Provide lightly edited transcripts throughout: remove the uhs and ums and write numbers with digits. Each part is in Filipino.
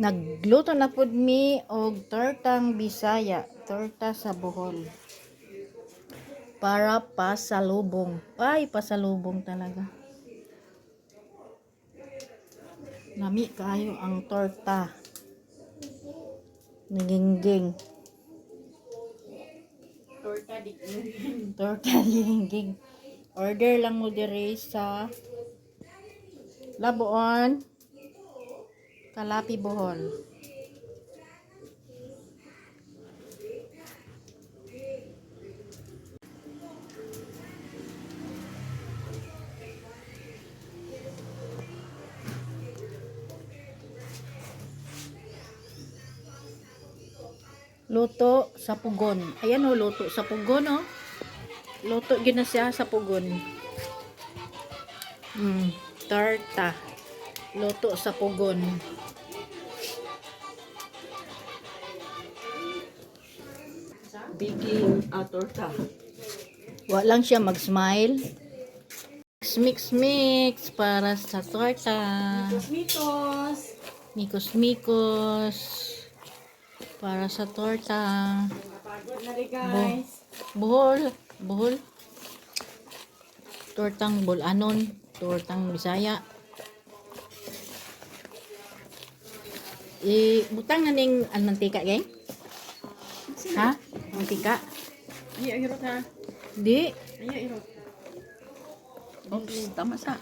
Nagluto na pud mi og tortang Bisaya, torta sa Bohol. Para pasalubong. Ay, pasalubong talaga. Nami kayo ang torta. Nigingging. Torta nigingging. Order lang mo dire sa Labuon, Kalapi, Bohol. Luto sa pugon. Ayan o, luto sa pugon o. Luto gina siya sa pugon. Torta. Luto sa pugon. Baking torta. Wa lang siya mag-smile. Mix para sa torta. Mikos. Mikos para sa torta. Napagod na rin guys. Bohol. Tortang Bulanon, tortang Bisaya. Butang na ning mantika, geng? Ha? Mantika? Ayaw, irot ha. Di. Ayaw, irot. Oops, tama sa.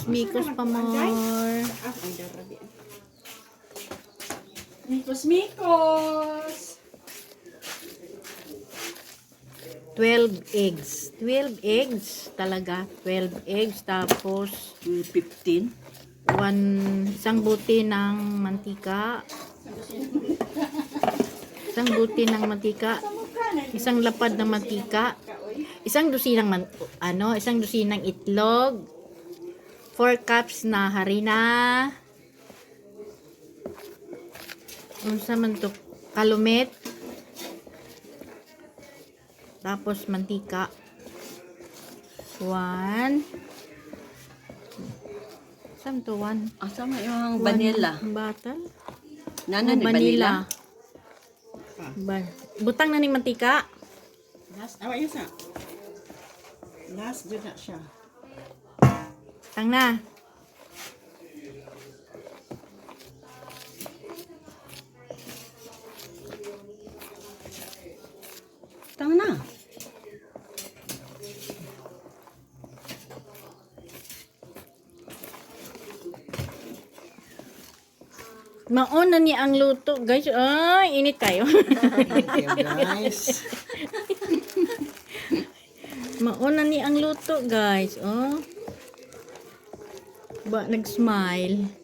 Mikos pa more. Ay, darabi. Mikos. 12 eggs. 12 eggs talaga. 12 eggs. Tapos 15. isang buti ng mantika. Isang buti ng mantika. Isang lapad ng mantika. Isang dusinang isang dusinang itlog. 4 cups na harina. Unsa man to? Kalumet. Tapos mantika. 1. Saan to? 1? Asama yung vanilla. Bottle? Nana ni vanilla. Butang na ni mantika. Last, awa yun sa. Last, dyan na siya. Tang na. Tang na. Mauna ni ang luto, guys. Ay, init kayo. Guys. Mauna ni ang luto, guys. Oh. Ba, nag-smile.